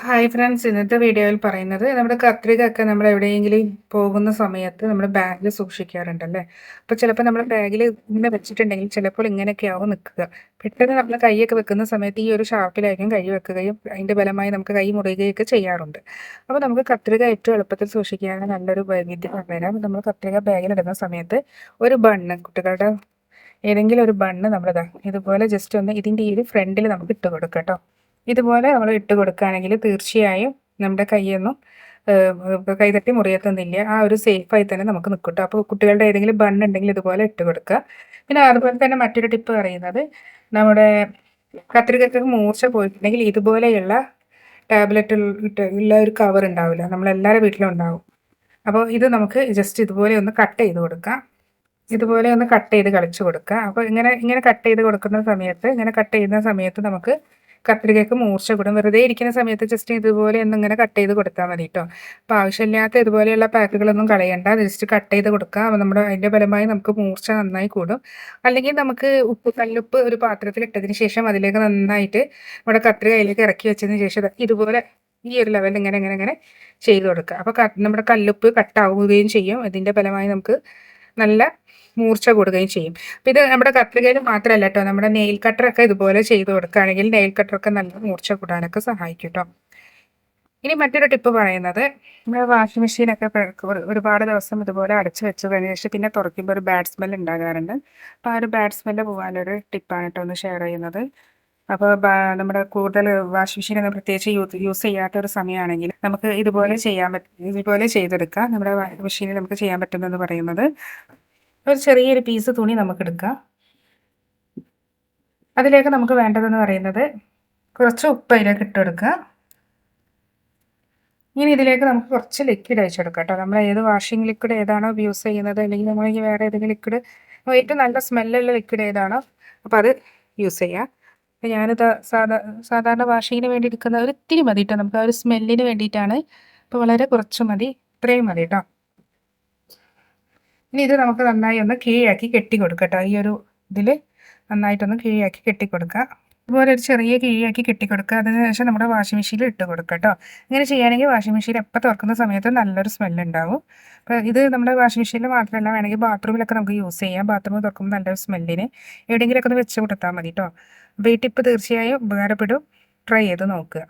Hi friends, ഇന്നത്തെ വീഡിയോയിൽ പറയുന്നത് നമ്മുടെ കത്രികയൊക്കെ നമ്മൾ എവിടെയെങ്കിലും പോകുന്ന സമയത്ത് നമ്മുടെ ബാഗിൽ സൂക്ഷിക്കാറുണ്ടല്ലേ. അപ്പോൾ ചിലപ്പോൾ നമ്മുടെ ബാഗിൽ ഇങ്ങനെ വെച്ചിട്ടുണ്ടെങ്കിൽ ചിലപ്പോൾ ഇങ്ങനെയൊക്കെ ആവും നിൽക്കുക. പെട്ടെന്ന് നമ്മൾ കൈയൊക്കെ വെക്കുന്ന സമയത്ത് ഈ ഒരു ഷാർപ്പിലായിരിക്കും കൈ വെക്കുകയും അതിൻ്റെ ഫലമായി നമുക്ക് കൈ മുറിയുകയൊക്കെ ചെയ്യാറുണ്ട്. അപ്പോൾ നമുക്ക് കത്രിക ഏറ്റവും എളുപ്പത്തിൽ സൂക്ഷിക്കാനുള്ള നല്ലൊരു വൈവിധ്യം പറഞ്ഞുതരാം. നമ്മൾ കത്രിക ബാഗിലിടുന്ന സമയത്ത് ഒരു ബണ്ണ്, കുട്ടികളുടെ ഏതെങ്കിലും ഒരു ബണ്ണ് നമ്മളിതാ ഇതുപോലെ ജസ്റ്റ് ഒന്ന് ഇതിൻ്റെ ഈ ഒരു ഫ്രണ്ടിൽ നമുക്ക് ഇട്ട് കൊടുക്കാം കേട്ടോ. ഇതുപോലെ നമ്മൾ ഇട്ട് കൊടുക്കുകയാണെങ്കിൽ തീർച്ചയായും നമ്മുടെ കൈയൊന്നും കൈതട്ടി മുറിയത്തൊന്നുമില്ല. ആ ഒരു സേഫായി തന്നെ നമുക്ക് നിൽക്കും കേട്ടോ. അപ്പോൾ കുട്ടികളുടെ ഏതെങ്കിലും ബണ്ണ് ഇതുപോലെ ഇട്ട് കൊടുക്കുക. പിന്നെ അതുപോലെ തന്നെ മറ്റൊരു ടിപ്പ് പറയുന്നത്, നമ്മുടെ കത്രികയ്ക്ക് മൂർച്ച പോയിട്ടുണ്ടെങ്കിൽ ഇതുപോലെയുള്ള ടാബ്ലറ്റ് ഉള്ള ഒരു കവർ ഉണ്ടാവില്ല, നമ്മളെല്ലാവരുടെ വീട്ടിലും ഉണ്ടാവും. അപ്പോൾ ഇത് നമുക്ക് ജസ്റ്റ് ഇതുപോലെ ഒന്ന് കട്ട് ചെയ്ത് കൊടുക്കാം. ഇതുപോലെ ഒന്ന് കട്ട് ചെയ്ത് കളിച്ചു കൊടുക്കുക. അപ്പോൾ ഇങ്ങനെ ഇങ്ങനെ കട്ട് ചെയ്ത് കൊടുക്കുന്ന സമയത്ത്, ഇങ്ങനെ കട്ട് ചെയ്യുന്ന സമയത്ത് നമുക്ക് കത്രികയ്ക്ക് മൂർച്ച കൂടും. വെറുതെ ഇരിക്കുന്ന സമയത്ത് ജസ്റ്റ് ഇതുപോലെ ഒന്ന് ഇങ്ങനെ കട്ട് ചെയ്ത് കൊടുത്താൽ മതി കേട്ടോ. അപ്പോൾ ആവശ്യമില്ലാത്ത ഇതുപോലെയുള്ള പാക്കുകളൊന്നും കളയണ്ട, ജസ്റ്റ് കട്ട് ചെയ്ത് കൊടുക്കുക. അപ്പോൾ നമ്മുടെ അതിൻ്റെ ഫലമായി നമുക്ക് മൂർച്ച നന്നായി കൂടും. അല്ലെങ്കിൽ നമുക്ക് കല്ലുപ്പ് ഒരു പാത്രത്തിൽ ഇട്ടതിന് ശേഷം അതിലേക്ക് നന്നായിട്ട് നമ്മുടെ കത്രിക അതിലേക്ക് ഇറക്കി വെച്ചതിന് ശേഷം ഇതുപോലെ ഈ ഒരു ലെവലിൽ ഇങ്ങനെ ഇങ്ങനെ ഇങ്ങനെ ചെയ്ത് കൊടുക്കുക. അപ്പോൾ നമ്മുടെ കല്ലുപ്പ് കട്ടാവുകയും ചെയ്യും. ഇതിൻ്റെ ഫലമായി നമുക്ക് നല്ല മൂർച്ച കൂടുകയും ചെയ്യും. അപ്പോൾ ഇത് നമ്മുടെ കത്രികയിൽ മാത്രമല്ല കേട്ടോ, നമ്മുടെ നെയിൽ കട്ടറൊക്കെ ഇതുപോലെ ചെയ്ത് കൊടുക്കുകയാണെങ്കിൽ നെയിൽ കട്ടറൊക്കെ നല്ല മൂർച്ച കൂടാനൊക്കെ സഹായിക്കും കേട്ടോ. ഇനി മറ്റൊരു ടിപ്പ് പറയുന്നത്, നമ്മുടെ വാഷിംഗ് മെഷീനൊക്കെ ഒരുപാട് ദിവസം ഇതുപോലെ അടച്ചു വെച്ച് കഴിഞ്ഞ ശേഷം പിന്നെ തുറക്കുമ്പോൾ ഒരു ബാഡ് സ്മെൽ ഉണ്ടാകാറുണ്ട്. അപ്പോൾ ആ ഒരു ബാഡ് സ്മെല്ല് പോകാനൊരു ടിപ്പാണ് കേട്ടോ ഒന്ന് ഷെയർ ചെയ്യുന്നത്. അപ്പോൾ നമ്മുടെ കൂടുതൽ വാഷിംഗ് മെഷീനൊക്കെ പ്രത്യേകിച്ച് യൂസ് ചെയ്യാത്ത ഒരു സമയമാണെങ്കിൽ നമുക്ക് ഇതുപോലെ ഇതുപോലെ ചെയ്തെടുക്കാം. നമ്മുടെ വാഷിംഗ് മെഷീനിൽ നമുക്ക് ചെയ്യാൻ പറ്റുന്നതെന്ന് പറയുന്നത്, ഒരു ചെറിയൊരു പീസ് തുണി നമുക്ക് എടുക്കാം. അതിലേക്ക് നമുക്ക് വേണ്ടതെന്ന് പറയുന്നത് കുറച്ച് ഉപ്പ് അതിലേക്ക് ഇട്ട് കൊടുക്കുക. ഇനി ഇതിലേക്ക് നമുക്ക് കുറച്ച് ലിക്വിഡ് അയച്ചെടുക്കാം കേട്ടോ. നമ്മൾ ഏത് വാഷിംഗ് ലിക്വിഡ് ഏതാണോ യൂസ് ചെയ്യുന്നത്, അല്ലെങ്കിൽ നമ്മൾ വേറെ ഏതെങ്കിലും ലിക്വിഡ്, ഏറ്റവും നല്ല സ്മെല്ലുള്ള ലിക്വിഡ് ഏതാണോ അപ്പോൾ അത് യൂസ് ചെയ്യാം. അപ്പോൾ ഞാനിത് സാധാരണ വാഷിങ്ങിന് വേണ്ടി എടുക്കുന്ന ഒരു ഇത്തിരി മതി കേട്ടോ, നമുക്ക് ആ ഒരു സ്മെല്ലിന് വേണ്ടിയിട്ടാണ്. അപ്പോൾ വളരെ കുറച്ച് മതി, ഇത്രയും മതി കേട്ടോ. ഇനി ഇത് നമുക്ക് നന്നായി ഒന്ന് കീഴാക്കി കെട്ടി കൊടുക്കാം കേട്ടോ. ഈ ഒരു ഇതിൽ നന്നായിട്ടൊന്ന് കീഴാക്കി കെട്ടി കൊടുക്കുക. ഇതുപോലെ ഒരു ചെറിയ കീഴാക്കി കെട്ടി കൊടുക്കുക. അതിനുശേഷം നമ്മുടെ വാഷിംഗ് മെഷീനിൽ ഇട്ട് കൊടുക്കുക കേട്ടോ. ഇങ്ങനെ ചെയ്യുകയാണെങ്കിൽ വാഷിംഗ് മെഷീൻ എപ്പോൾ തുറക്കുന്ന സമയത്ത് നല്ലൊരു സ്മെല്ലുണ്ടാവും. അപ്പോൾ ഇത് നമ്മുടെ വാഷിംഗ് മെഷീനിൽ മാത്രമല്ല, വേണമെങ്കിൽ ബാത്റൂമിലൊക്കെ നമുക്ക് യൂസ് ചെയ്യാം. ബാത്റൂമിൽ തുറക്കുമ്പോൾ നല്ലൊരു സ്മെല്ലിന് എവിടെയെങ്കിലുമൊക്കെ ഒന്ന് വെച്ച് കൊടുത്താൽ മതി കേട്ടോ. അപ്പോൾ ഈ ടിപ്പ് തീർച്ചയായും ഉപകാരപ്പെടും. ട്രൈ ചെയ്ത് നോക്കുക.